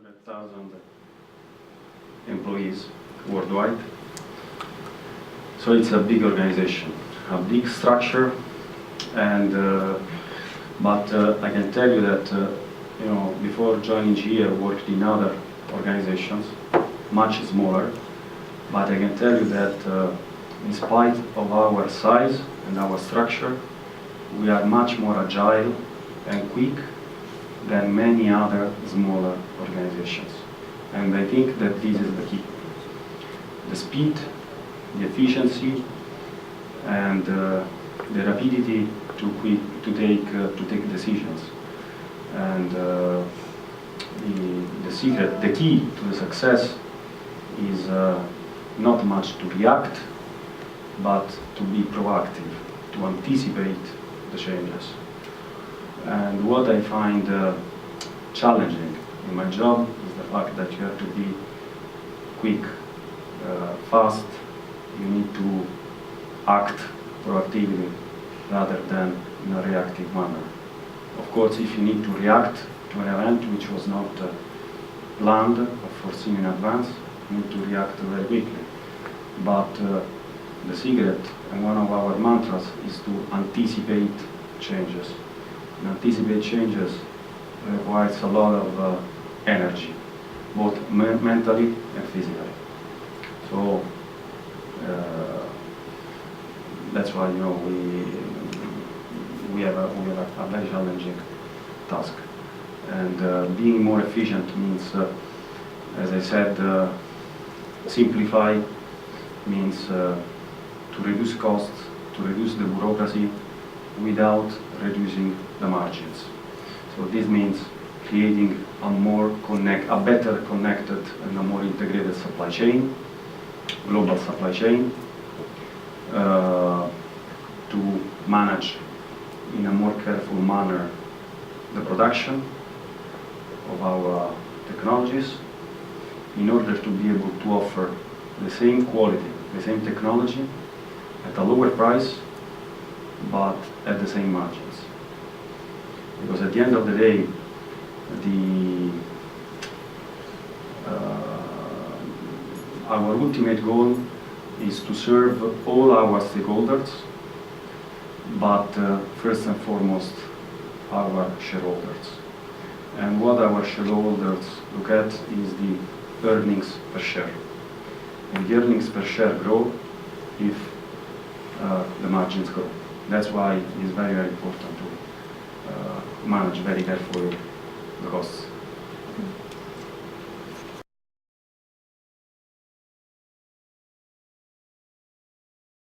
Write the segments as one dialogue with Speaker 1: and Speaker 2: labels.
Speaker 1: 100,000 employees worldwide. So it's a big organization, a big structure, and but I can tell you that before joining GE, I worked in other organizations, much smaller. But I can tell you that in spite of our size and our structure, we are much more agile and quick than many other smaller organizations. And I think that this is the key. The speed, the efficiency, and the rapidity to take decisions. And the secret, the key to the success is not much to react, but to be proactive, to anticipate the changes. And what I find challenging in my job is the fact that you have to be quick, fast. You need to act proactively rather than in a reactive manner. Of course, if you need to react to an event which was not planned or foreseen in advance, you need to react very quickly. But the secret and one of our mantras is to anticipate changes. And anticipate changes requires a lot of energy, both mentally and physically. So that's why we have a very challenging task. And being more efficient means, as I said, simplify means to reduce costs, to reduce the bureaucracy without reducing the margins. So this means creating a better connected and a more integrated supply chain, global supply chain, to manage in a more careful manner the production of our technologies in order to be able to offer the same quality, the same technology at a lower price, but at the same margins. Because at the end of the day, our ultimate goal is to serve all our stakeholders, but first and foremost our shareholders. And what our shareholders look at is the earnings per share. And the earnings per share grow if the margins grow. That's why it is very, very important to manage very carefully the costs.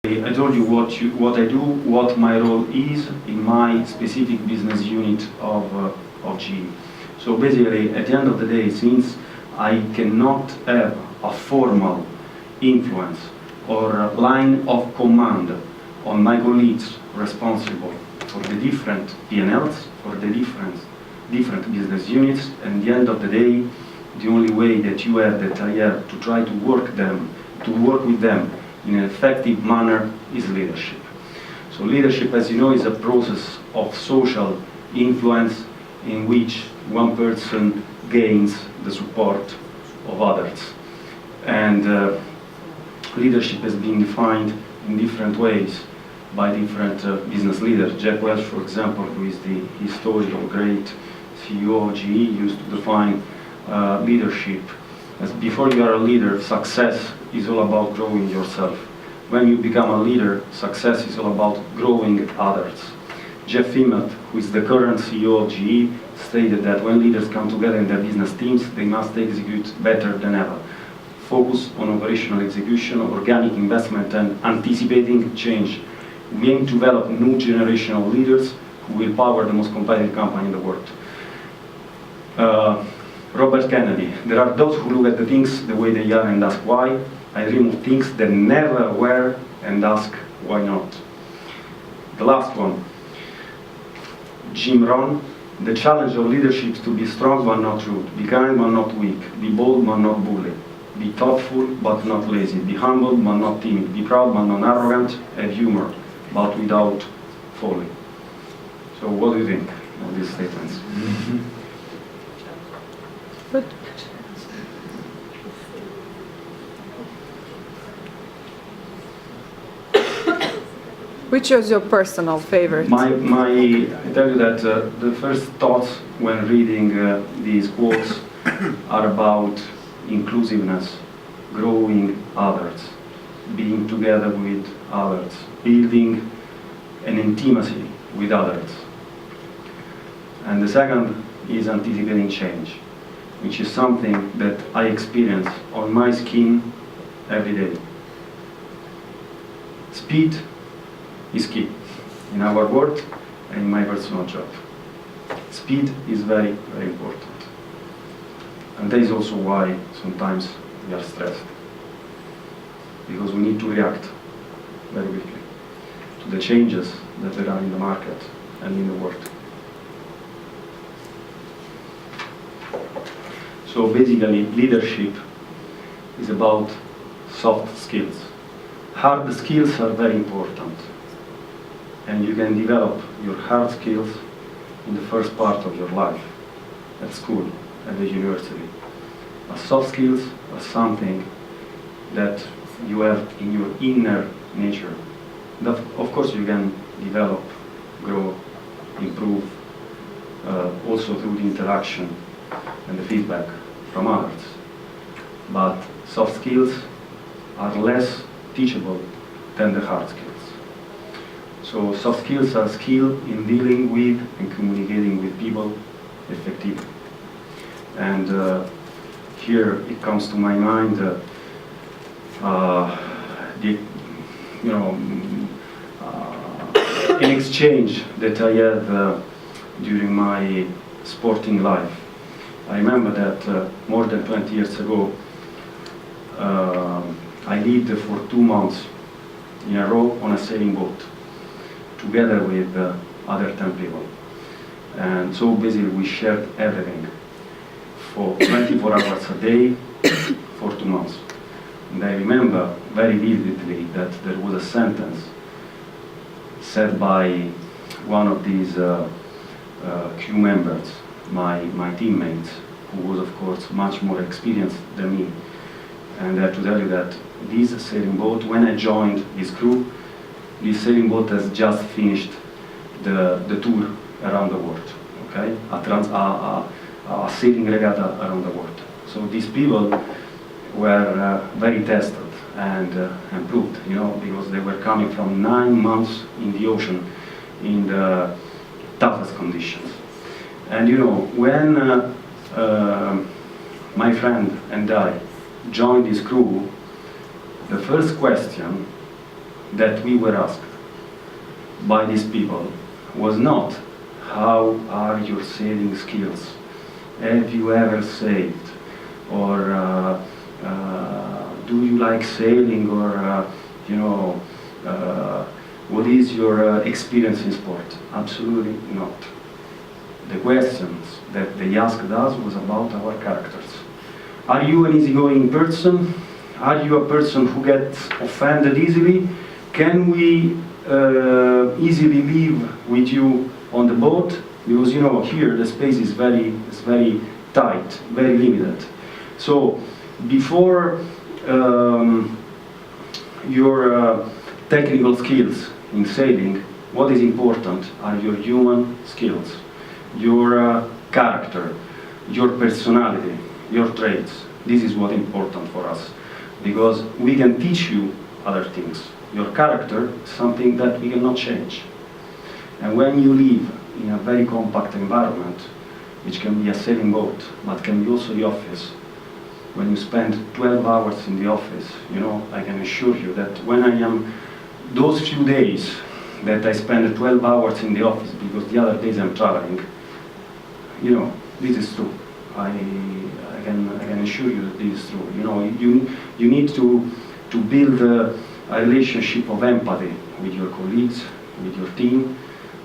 Speaker 1: I told you what I do, what my role is in my specific business unit of GE. So basically, at the end of the day, since I cannot have a formal influence or a line of command on my colleagues responsible for the different P&Ls, for the different business units, and at the end of the day, the only way that I have to try to work with them in an effective manner is leadership. So leadership, as you know, is a process of social influence in which one person gains the support of others. And leadership has been defined in different ways by different business leaders. Jack Welch, for example, who is the historical great CEO of GE, used to define leadership as before you are a leader, success is all about growing yourself. When you become a leader, success is all about growing others. Jeff Immelt, who is the current CEO of GE, stated that when leaders come together in their business teams, they must execute better than ever. Focus on operational execution, organic investment, and anticipating change. We aim to develop new generation of leaders who will power the most competitive company in the world. Robert Kennedy, there are those who look at the things the way they are and ask why. I dream of things that never were and ask why not. The last one, Jim Rohn, the challenge of leadership is to be strong but not rude, be kind but not weak, be bold but not bully, be thoughtful but not lazy, be humble but not timid, be proud but not arrogant, have humor but without folly. So what do you think of these statements?
Speaker 2: Good. Which was your personal favorite?
Speaker 1: I tell you that the first thoughts when reading these quotes are about inclusiveness, growing others, being together with others, building an intimacy with others. And the second is anticipating change, which is something that I experience on my skin every day. Speed is key in our work and in my personal job. Speed is very, very important. And that is also why sometimes we are stressed, because we need to react very quickly to the changes that there are in the market and in the world. So basically, leadership is about soft skills. Hard skills are very important, and you can develop your hard skills in the first part of your life, at school, at the university. But soft skills are something that you have in your inner nature. That, of course, you can develop, grow, improve, also through the interaction and the feedback from others. But soft skills are less teachable than the hard skills. So soft skills are skilled in dealing with and communicating with people effectively. And here it comes to my mind an exchange that I had during my sporting life. I remember that more than 20 years ago, I lived for 2 months in a row on a sailing boat, together with other 10 people. And so basically we shared everything for 24 hours a day for 2 months. And I remember very vividly that there was a sentence said by one of these crew members, my teammates, who was of course much more experienced than me. And I have to tell you that this sailing boat, when I joined this crew, this sailing boat has just finished the tour around the world, okay? A sailing regatta around the world. So these people were very tested and proved, because they were coming from 9 months in the ocean in the toughest conditions. And when my friend and I joined this crew, the first question that we were asked by these people was not, how are your sailing skills? Have you ever sailed? Or do you like sailing? Or, what is your experience in sport? Absolutely not. The questions that they asked us was about our characters. Are you an easygoing person? Are you a person who gets offended easily? Can we easily live with you on the boat? Because here the space is very tight, very limited. So before your technical skills in sailing, what is important are your human skills, your character, your personality, your traits. This is what is important for us, because we can teach you other things. Your character is something that we cannot change. And when you live in a very compact environment, which can be a sailing boat, but can be also the office, when you spend 12 hours in the office, I can assure you that when I am, those few days that I spend 12 hours in the office, because the other days I'm traveling, this is true. I can assure you that this is true. You need to build a relationship of empathy with your colleagues, with your team,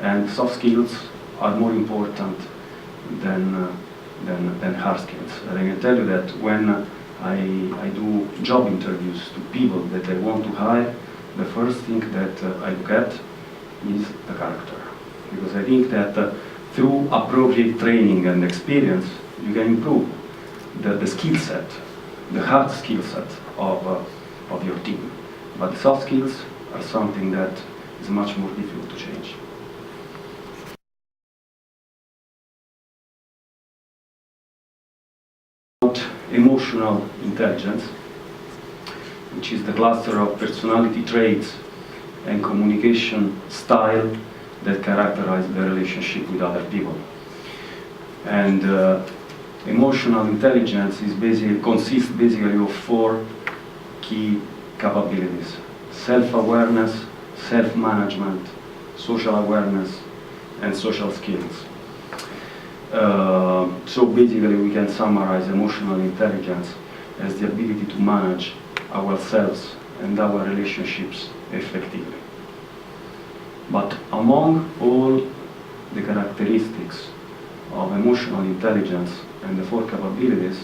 Speaker 1: and soft skills are more important than hard skills. And I can tell you that when I do job interviews to people that I want to hire, the first thing that I look at is the character. Because I think that through appropriate training and experience, you can improve the skill set, the hard skill set of your team. But the soft skills are something that is much more difficult to change. Emotional intelligence, which is the cluster of personality traits and communication style that characterize the relationship with other people. And emotional intelligence consists basically of 4 key capabilities: self-awareness, self-management, social awareness, and social skills. So basically we can summarize emotional intelligence as the ability to manage ourselves and our relationships effectively. But among all the characteristics of emotional intelligence and the 4 capabilities,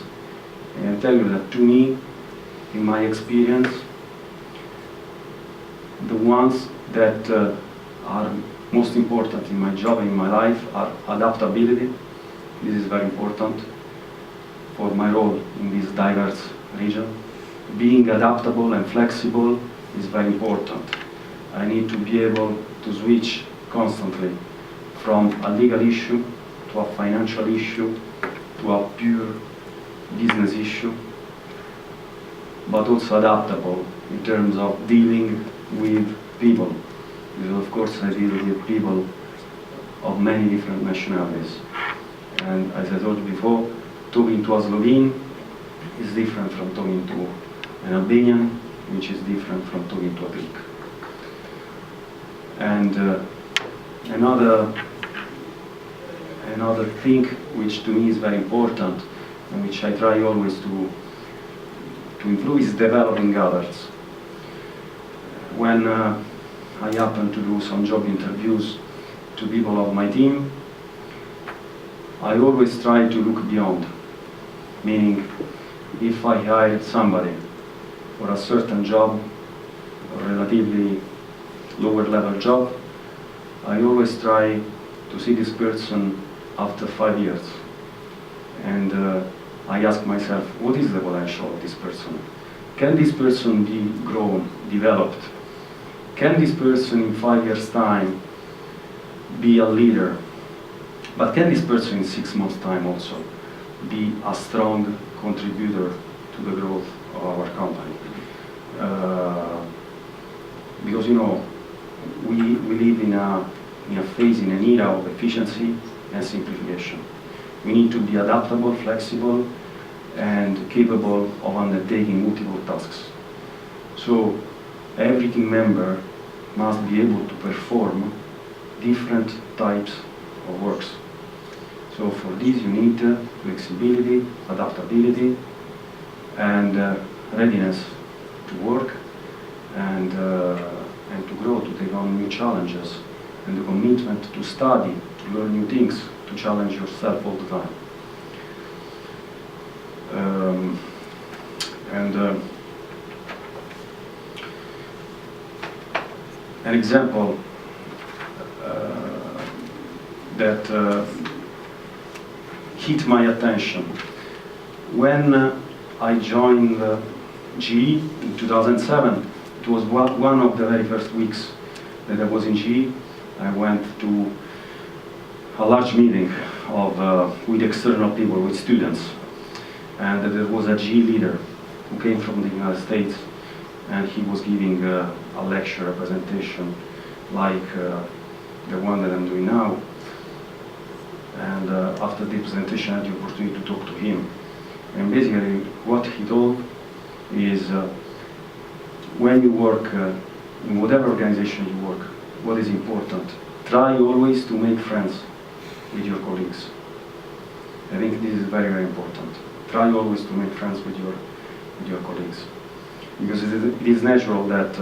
Speaker 1: I can tell you that to me, in my experience, the ones that are most important in my job and in my life are adaptability. This is very important for my role in this diverse region. Being adaptable and flexible is very important. I need to be able to switch constantly from a legal issue to a financial issue to a pure business issue, but also adaptable in terms of dealing with people. Because of course I deal with people of many different nationalities. And as I told you before, talking to a Slovene is different from talking to an Albanian, which is different from talking to a Greek. And another thing which to me is very important and which I try always to improve is developing others. When I happen to do some job interviews to people of my team, I always try to look beyond. Meaning, if I hire somebody for a certain job, a relatively lower level job, I always try to see this person after 5 years. And I ask myself, what is the potential of this person? Can this person be grown, developed? Can this person in 5 years' time be a leader? But can this person in 6 months' time also be a strong contributor to the growth of our company? Because, you know, we live in a phase, in an era of efficiency and simplification. We need to be adaptable, flexible, and capable of undertaking multiple tasks. So every team member must be able to perform different types of works. So for this you need flexibility, adaptability, and readiness to work and to grow, to take on new challenges, and the commitment to study, to learn new things, to challenge yourself all the time. An example that hit my attention. When I joined GE in 2007, it was one of the very first weeks that I was in GE. I went to a large meeting with external people, with students, and there was a GE leader who came from the United States, and he was giving a lecture, a presentation like the one that I'm doing now. And after the presentation, I had the opportunity to talk to him. And basically, what he told is, when you work, in whatever organization you work, what is important? Try always to make friends with your colleagues. I think this is very, very important. Try always to make friends with your colleagues. Because it is natural that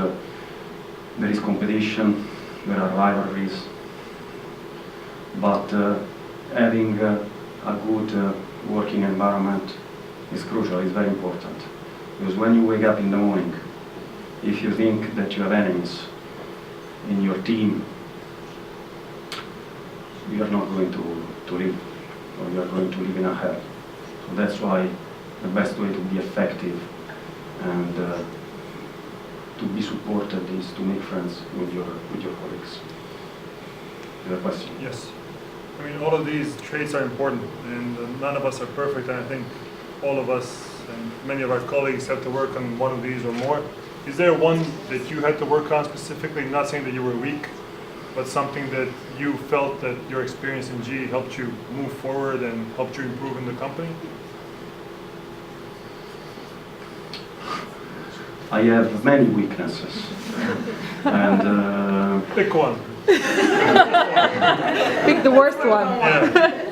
Speaker 1: there is competition, there are rivalries, but having a good working environment is crucial, is very important. Because when you wake up in the morning, if you think that you have enemies in your team, you are not going to live, or you are going to live in a hell. So that's why the best way to be effective and to be supported is to make friends with your colleagues. You have a question?
Speaker 3: Yes. I mean, all of these traits are important, and none of us are perfect, and I think all of us and many of our colleagues have to work on one of these or more. Is there one that you had to work on specifically? Not saying that you were weak, but something that you felt that your experience in G helped you move forward and helped you improve in the company?
Speaker 1: I have many weaknesses, and
Speaker 3: Pick one.
Speaker 2: Pick the worst one.
Speaker 3: Yeah.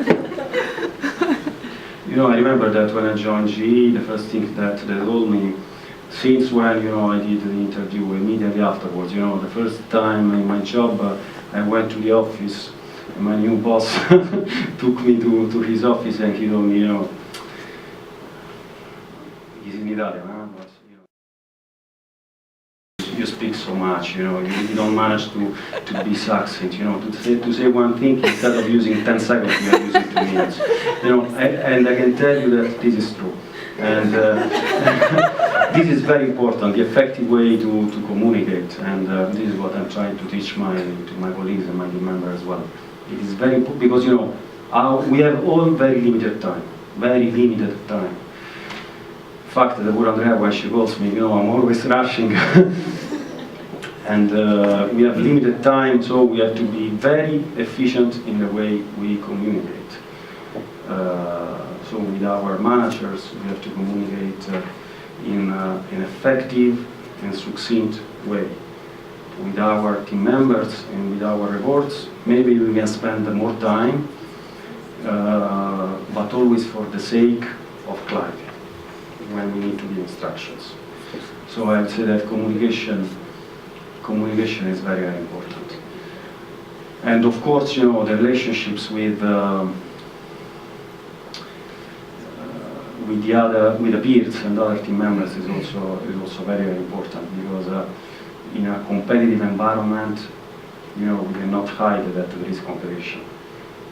Speaker 1: you know, I remember that when I joined GE, the first thing that they told me, since when, you know, I did the interview immediately afterwards, you know, the first time in my job, I went to the office, and my new boss took me to his office, and he told me, you know, he's in Italian, huh? But, you speak so much, you know, you don't manage to be succinct, you know, to say one thing instead of using 10 seconds, you are using 2 minutes. You know, and I can tell you that this is true. And this is very important, the effective way to communicate, and this is what I'm trying to teach to my colleagues and my team members as well. It is very important because, you know, we have all very limited time, very limited time. In fact, the poor Andrea, when she calls me, you know, I'm always rushing. And we have limited time, so we have to be very efficient in the way we communicate. So with our managers, we have to communicate in an effective and succinct way. With our team members and with our reports, maybe we can spend more time, but always for the sake of clarity when we need to give instructions. So I would say that communication is very, very important. And of course, you know, the relationships with the peers and other team members is also very, very important, because in a competitive environment, you know, we cannot hide that there is competition.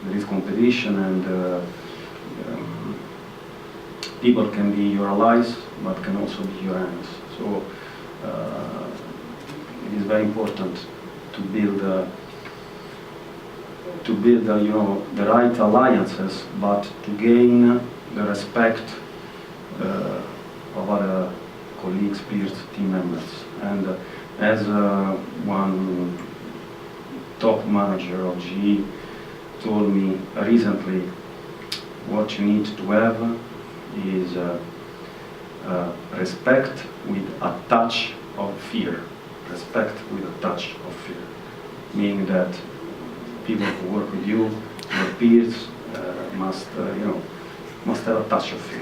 Speaker 1: There is competition, and people can be your allies, but can also be your enemies. So it is very important to build, you know, the right alliances, but to gain the respect of other colleagues, peers, team members. And as one top manager of GE told me recently, what you need to have is respect with a touch of fear. Respect with a touch of fear. Meaning that people who work with you, your peers, must have a touch of fear.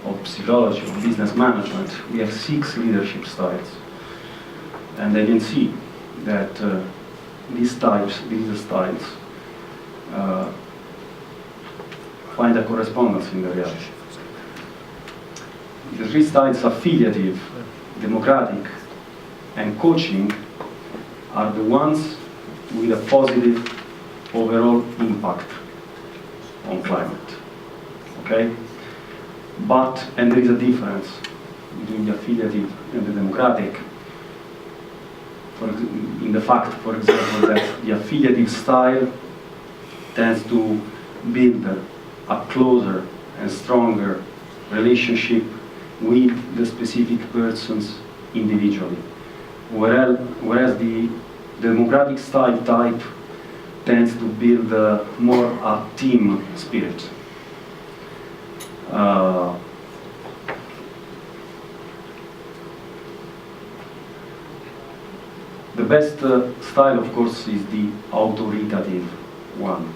Speaker 1: Of psychology, of business management, we have 6 leadership styles. And I can see that these leader styles, find a correspondence in the reality. The 3 styles, affiliative, democratic, and coaching, are the ones with a positive overall impact on climate. Okay? But, and there is a difference between the affiliative and the democratic, in the fact, for example, that the affiliative style tends to build a closer and stronger relationship with the specific persons individually, whereas the democratic style type tends to build more a team spirit. The best style, of course, is the authoritative one,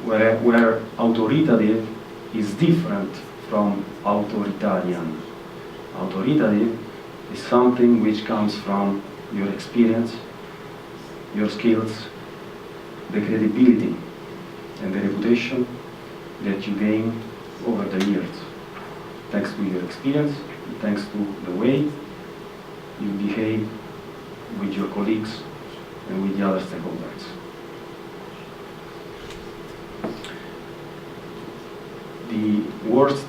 Speaker 1: where authoritative is different from authoritarian. Authoritative is something which comes from your experience, your skills, the credibility and the reputation that you gain over the years, thanks to your experience, thanks to the way you behave with your colleagues and with the other stakeholders. The worst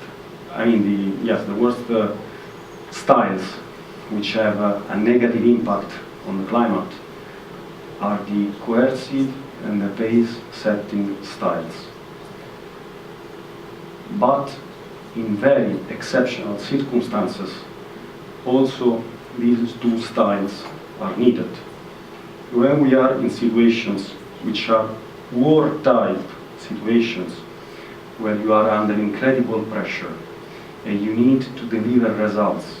Speaker 1: styles which have a negative impact on the climate are the coercive and the pace-setting styles. But in very exceptional circumstances, also these two styles are needed. When we are in situations which are war-type situations, where you are under incredible pressure and you need to deliver results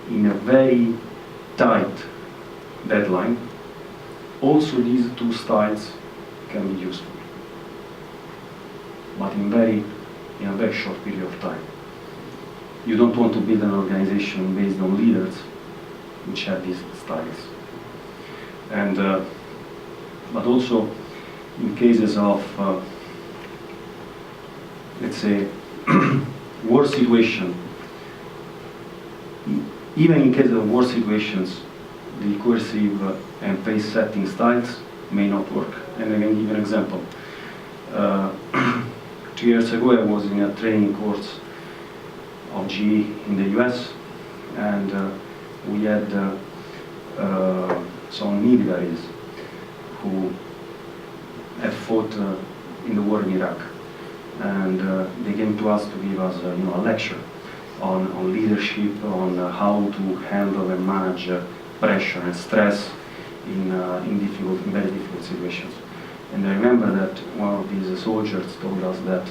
Speaker 1: in a very tight deadline, also these two styles can be useful, but in a very short period of time. You don't want to build an organization based on leaders which have these styles. And but also in cases of let's say war situation, even in cases of war situations, the coercive and pace setting styles may not work. And I can give you an example. 2 years ago I was in a training course of GE in the US, and we had some militaries who had fought in the war in Iraq, and they came to us to give us a lecture on leadership, on how to handle and manage pressure and stress in very difficult situations. And I remember that one of these soldiers told us that,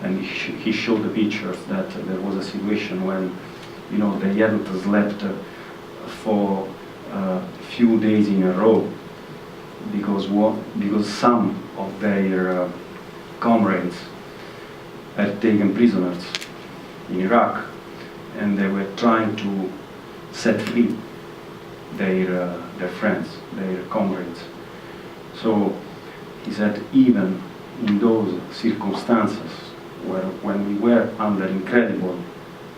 Speaker 1: and he showed the pictures, that there was a situation when they hadn't slept for a few days in a row because some of their comrades had taken prisoners in Iraq, and they were trying to set free their friends, their comrades. So he said, even in those circumstances when we were under incredible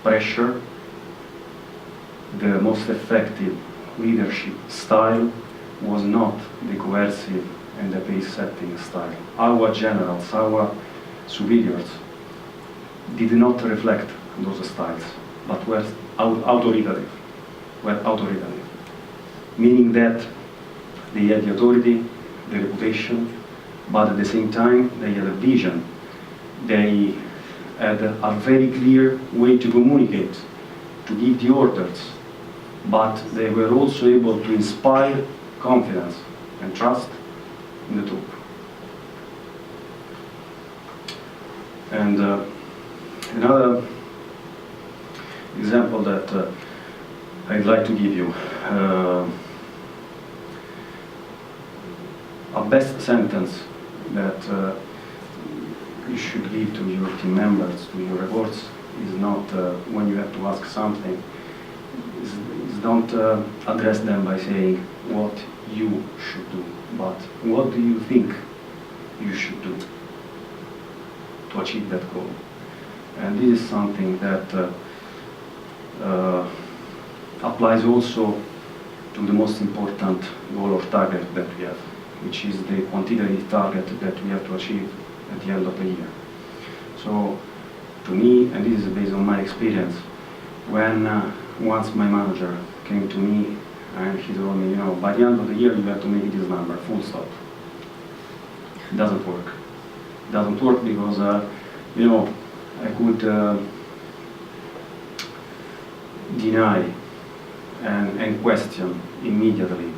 Speaker 1: pressure, the most effective leadership style was not the coercive and the pace-setting style. Our generals, our superiors, did not reflect those styles, but were authoritative. Meaning that they had the authority, the reputation, but at the same time they had a vision. They had a very clear way to communicate, to give the orders, but they were also able to inspire confidence and trust in the troop. And another example that I'd like to give you, a best sentence that you should give to your team members, to your reports, is not when you have to ask something, is don't address them by saying what you should do, but what do you think you should do to achieve that goal. And this is something that applies also to the most important goal or target that we have, which is the quantitative target that we have to achieve at the end of the year. So to me, and this is based on my experience, when once my manager came to me and he told me, by the end of the year you have to make this number, full stop. It doesn't work. It doesn't work because, I could deny and question immediately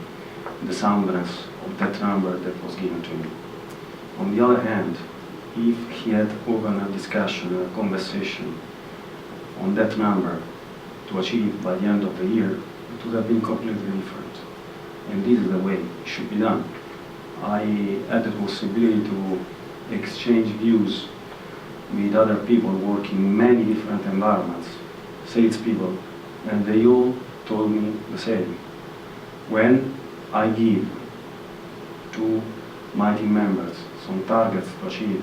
Speaker 1: the soundness of that number that was given to me. On the other hand, if he had opened a discussion, a conversation on that number to achieve by the end of the year, it would have been completely different. And this is the way it should be done. I had the possibility to exchange views with other people working in many different environments, salespeople, and they all told me the same. When I give to my team members some targets to achieve,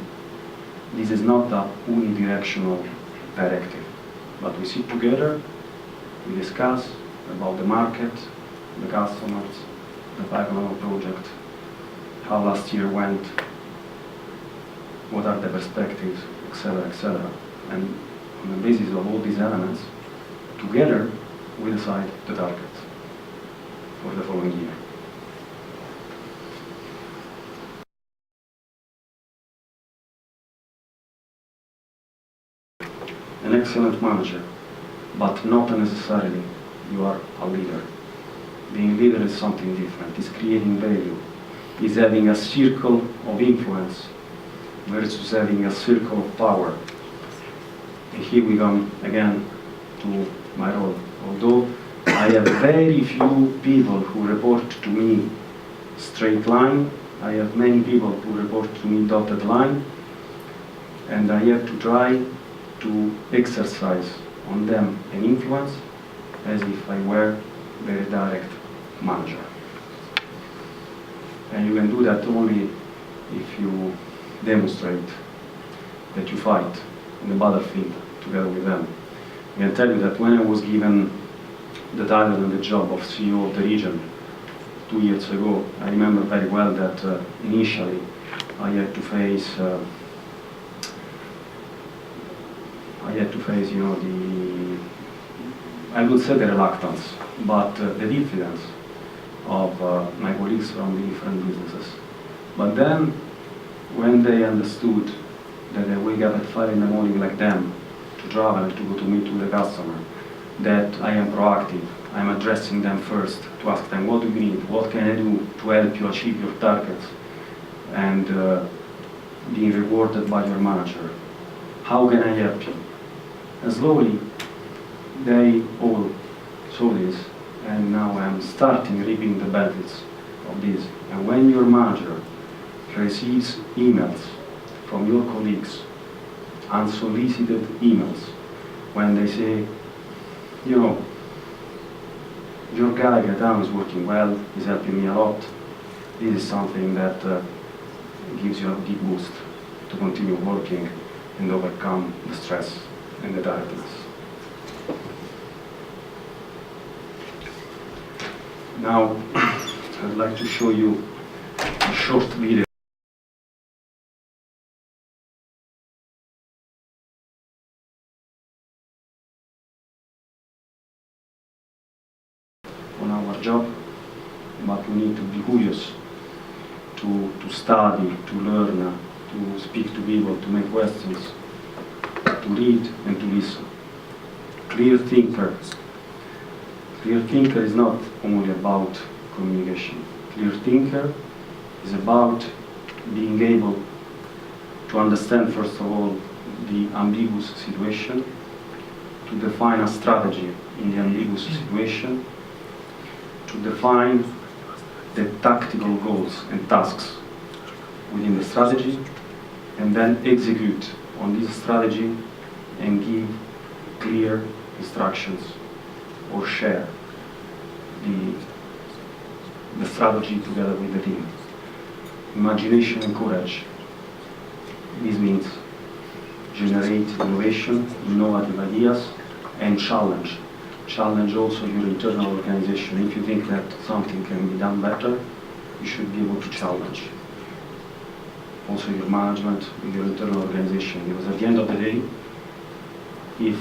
Speaker 1: this is not a unidirectional directive, but we sit together, we discuss about the market, the customers, the pipeline of project, how last year went, what are the perspectives, etc., etc. And on the basis of all these elements, together we decide the target for the following year. An excellent manager, but not necessarily you are a leader. Being leader is something different. It's creating value. It's having a circle of influence versus having a circle of power. And here we come again to my role. Although I have very few people who report to me straight line, I have many people who report to me dotted line, and I have to try to exercise on them an influence as if I were their direct manager. And you can do that only if you demonstrate that you fight in the battlefield together with them. I can tell you that when I was given the title and the job of CEO of the region 2 years ago, I remember very well that initially I had to face, you know, I would say the reluctance, but the diffidence of my colleagues from the different businesses. But then, when they understood that I wake up at 5 in the morning like them, to travel and to go to meet with the customer, that I am proactive, I'm addressing them first, to ask them, what do you need, what can I do to help you achieve your targets, and being rewarded by your manager. How can I help you? And slowly, they all saw this, and now I'm starting reaping the benefits of this. And when your manager receives emails from your colleagues, unsolicited emails, when they say, you know, your guy Gaetano is working well, he's helping me a lot, this is something that gives you a deep boost to continue working and overcome the stress and the tiredness. Now, I'd like to show you a short video on our job, but we need to be curious to study, to learn, to speak to people, to make questions, to read and to listen. Clear thinker. Clear thinker is not only about communication. Clear thinker is about being able to understand, first of all, the ambiguous situation, to define a strategy in the ambiguous situation, to define the tactical goals and tasks within the strategy, and then execute on this strategy and give clear instructions or share the strategy together with the team. Imagination and courage. This means generate innovation, innovative ideas, and challenge. Challenge also your internal organization. If you think that something can be done better, you should be able to challenge also your management, your internal organization. Because at the end of the day, if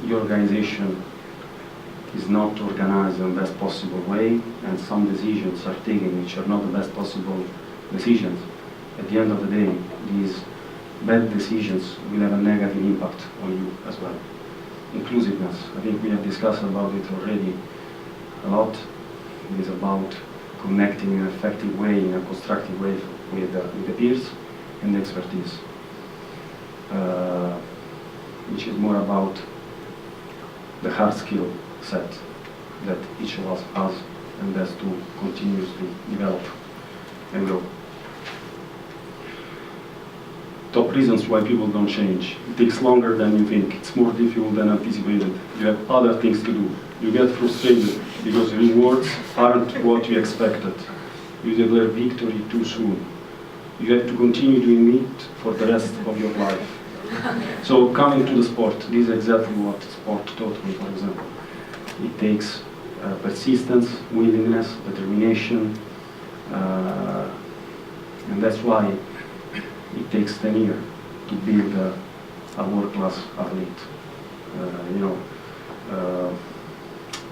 Speaker 1: your organization is not organized in the best possible way, and some decisions are taken which are not the best possible decisions, at the end of the day, these bad decisions will have a negative impact on you as well. Inclusiveness, I think we have discussed about it already a lot. It is about connecting in an effective way, in a constructive way with the peers and the expertise, which is more about the hard skill set that each of us has and has to continuously develop and grow. Top reasons why people don't change. It takes longer than you think. It's more difficult than anticipated. You have other things to do. You get frustrated because rewards aren't what you expected. You declare victory too soon. You have to continue doing it for the rest of your life. So coming to the sport, this is exactly what sport taught me, for example. It takes persistence, willingness, determination, And that's why it takes 10 years to build a world-class athlete. You know,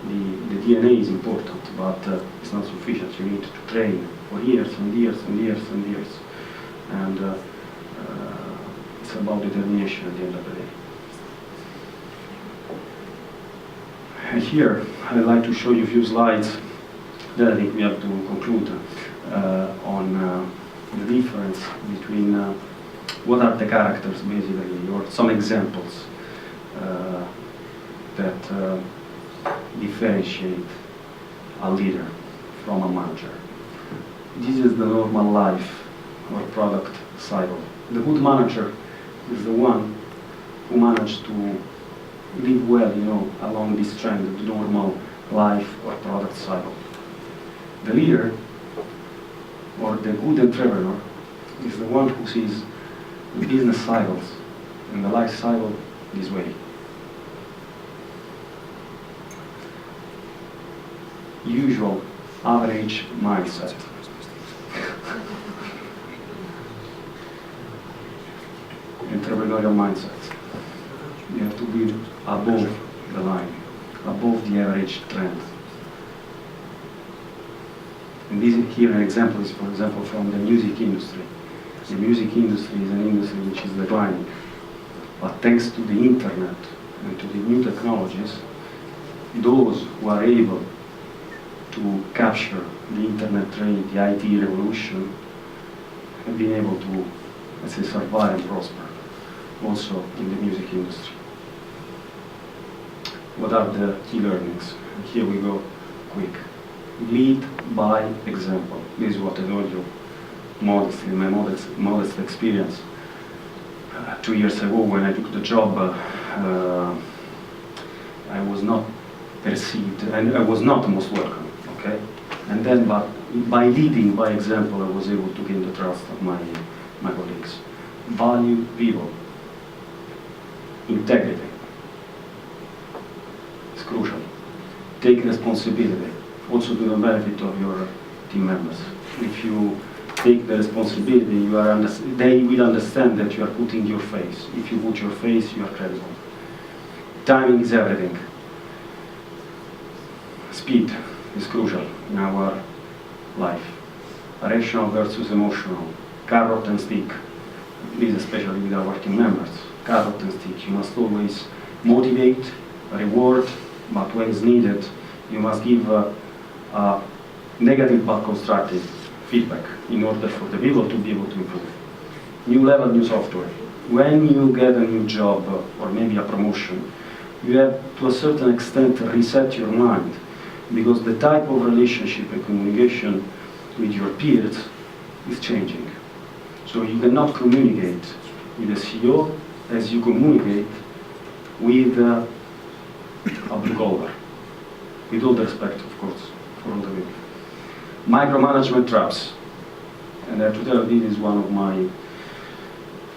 Speaker 1: the DNA is important, but it's not sufficient. You need to train for years and years and years and years. And it's about determination at the end of the day. And here, I'd like to show you a few slides that I think we have to conclude on the difference between what are the characters, basically, or some examples that differentiate a leader from a manager. This is the normal life or product cycle. The good manager is the one who managed to live well, you know, along this trend, the normal life or product cycle. The leader, or the good entrepreneur, is the one who sees the business cycles and the life cycle this way. Usual, average mindset. Entrepreneurial mindset. You have to be above the line, above the average trend. And this here an example is, for example, from the music industry. The music industry is an industry which is declining. But thanks to the internet and to the new technologies, those who are able to capture the internet trend, the IT revolution, have been able to, let's say, survive and prosper, also in the music industry. What are the key learnings? Here we go, quick. Lead by example. This is what I told you modestly, my modest experience. 2 years ago, when I took the job, I was not perceived, and I was not most welcome, okay? And then, but by leading by example, I was able to gain the trust of my colleagues. Value people. Integrity. It's crucial. Take responsibility, also to the benefit of your team members. If you take the responsibility, they will understand that you are putting your face. If you put your face, you are credible. Timing is everything. Speed is crucial in our life. Rational versus emotional. Carrot and stick. This especially with our team members. Carrot and stick. You must always motivate, reward, but when it's needed, you must give a negative but constructive feedback in order for the people to be able to improve. New level, new software. When you get a new job or maybe a promotion, you have to a certain extent reset your mind, because the type of relationship and communication with your peers is changing. So you cannot communicate with the CEO as you communicate with a blue collar. With all the respect, of course, for all the people. Micromanagement traps. And I have to tell you, this is one of my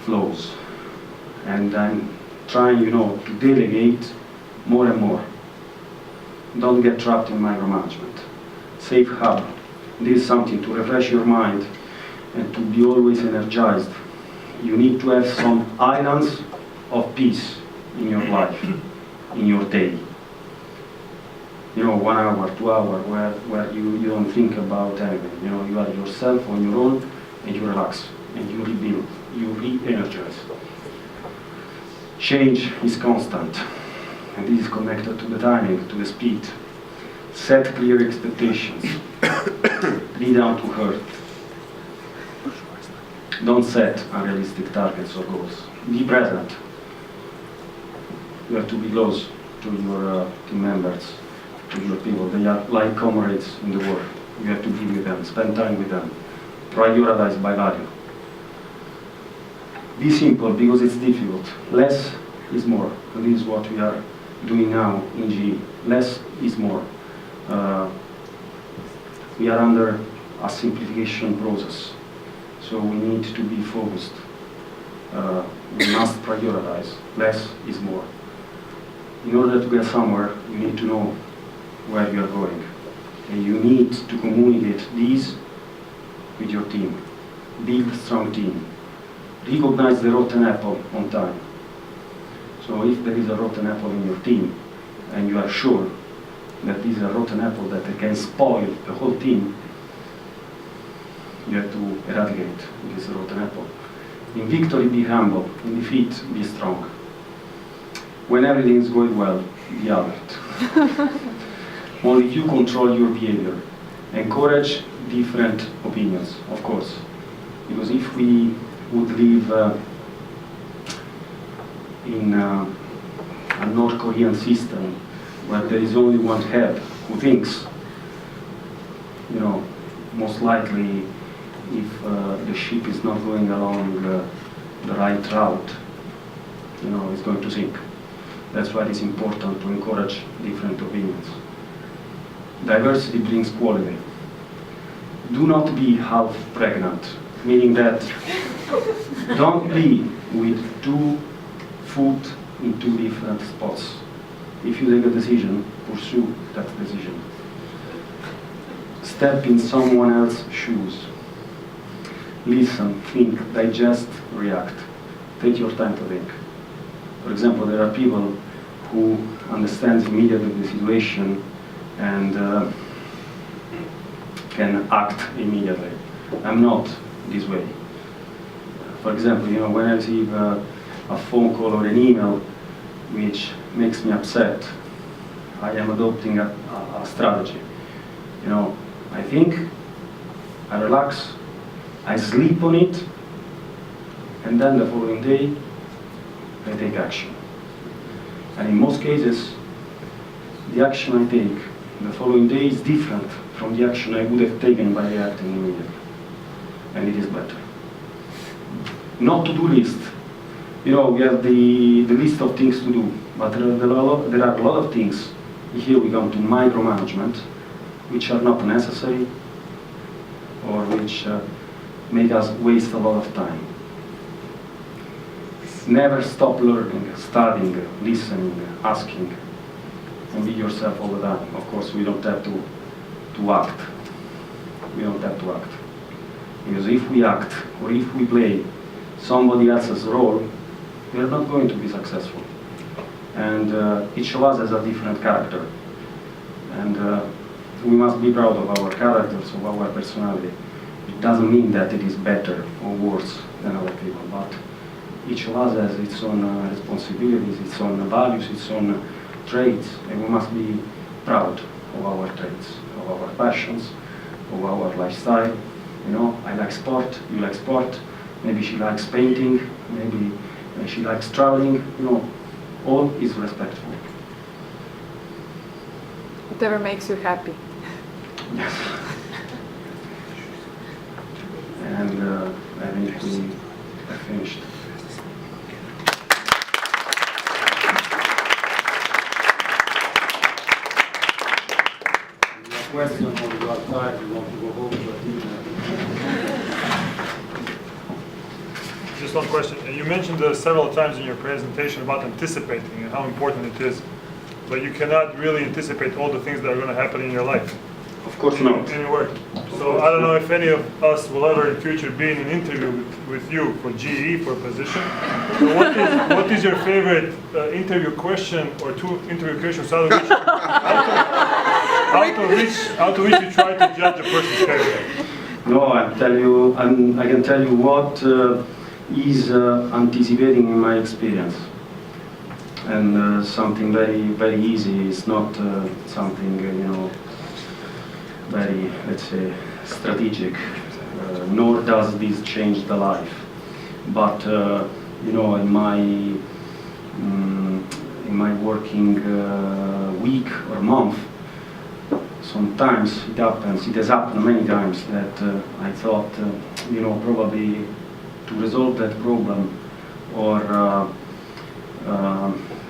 Speaker 1: flaws. And I'm trying, you know, to delegate more and more. Don't get trapped in micromanagement. Safe hub. This is something to refresh your mind and to be always energized. You need to have some islands of peace in your life, in your day. You know, 1 hour, 2 hours, where you don't think about anything. You know, you are yourself on your own, and you relax, and you rebuild, you re-energize. Change is constant, and this is connected to the timing, to the speed. Set clear expectations. Be down to earth. Don't set unrealistic targets or goals. Be present. You have to be close to your team members, to your people. They are like comrades in the war. You have to be with them, spend time with them. Prioritize by value. Be simple, because it's difficult. Less is more. And this is what we are doing now in GE. Less is more. We are under a simplification process. So we need to be focused. We must prioritize. Less is more. In order to get somewhere, you need to know where you are going. And you need to communicate these with your team. Build strong team. Recognize the rotten apple on time. So if there is a rotten apple in your team, and you are sure that this is a rotten apple that can spoil the whole team, you have to eradicate this rotten apple. In victory, be humble. In defeat, be strong. When everything is going well, be alert. Only you control your behavior. Encourage different opinions, of course. Because if we would live in a North Korean system where there is only one head who thinks, you know, most likely if the ship is not going along the right route, you know, it's going to sink. That's why it's important to encourage different opinions. Diversity brings quality. Do not be half pregnant, meaning that don't be with 2 foot in 2 different spots. If you take a decision, pursue that decision. Step in someone else's shoes. Listen, think, digest, react. Take your time to think. For example, there are people who understand immediately the situation and can act immediately. I'm not this way. For example, you know, when I receive a phone call or an email which makes me upset, I am adopting a strategy. You know, I think, I relax, I sleep on it, and then the following day, I take action. And in most cases, the action I take the following day is different from the action I would have taken by reacting immediately. And it is better. Not to-do list. You know, we have the list of things to do, but there are a lot of things. Here we come to micromanagement, which are not necessary, or which make us waste a lot of time. Never stop learning, studying, listening, asking, and be yourself all the time. Of course, we don't have to act. We don't have to act. Because if we act, or if we play somebody else's role, we are not going to be successful. And each of us has a different character. And we must be proud of our characters, of our personality. It doesn't mean that it is better or worse than other people, but each of us has its own responsibilities, its own values, its own traits, and we must be proud of our traits, of our passions, of our lifestyle. You know, I like sport, you like sport, maybe she likes painting, maybe she likes traveling, you know, all is respectful.
Speaker 2: Whatever makes you happy.
Speaker 1: Yes. And I think we are finished. Question, or you are tired, you want to go home to a dinner.
Speaker 3: Just one question. You mentioned several times in your presentation about anticipating and how important it is, but you cannot really anticipate all the things that are going to happen in your life.
Speaker 1: Of course not.
Speaker 3: In your work. So I don't know if any of us will ever in future be in an interview with you for GE for a position. So what is your favorite interview question or 2 interview questions out of which you try to judge a person's character?
Speaker 1: No, I can tell you what is anticipating in my experience. And something very, very easy. It's not something, you know, very, let's say, strategic, nor does this change the life. But you know, in my working week or month, sometimes it happens. It has happened many times that I thought, you know, probably to resolve that problem or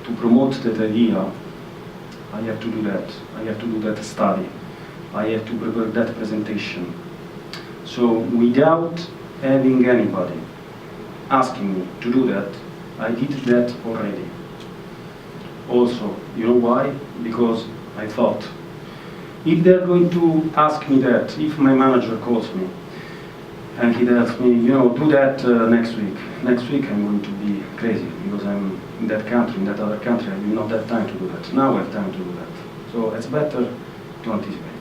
Speaker 1: to promote that idea, I have to do that. I have to do that study. I have to prepare that presentation. So without having anybody asking me to do that, I did that already. Also, you know why? Because I thought, if they're going to ask me that, if my manager calls me And he tells me, do that next week. Next week I'm going to be crazy because I'm in that country, in that other country. I will not have time to do that. Now I have time to do that. So it's better to anticipate.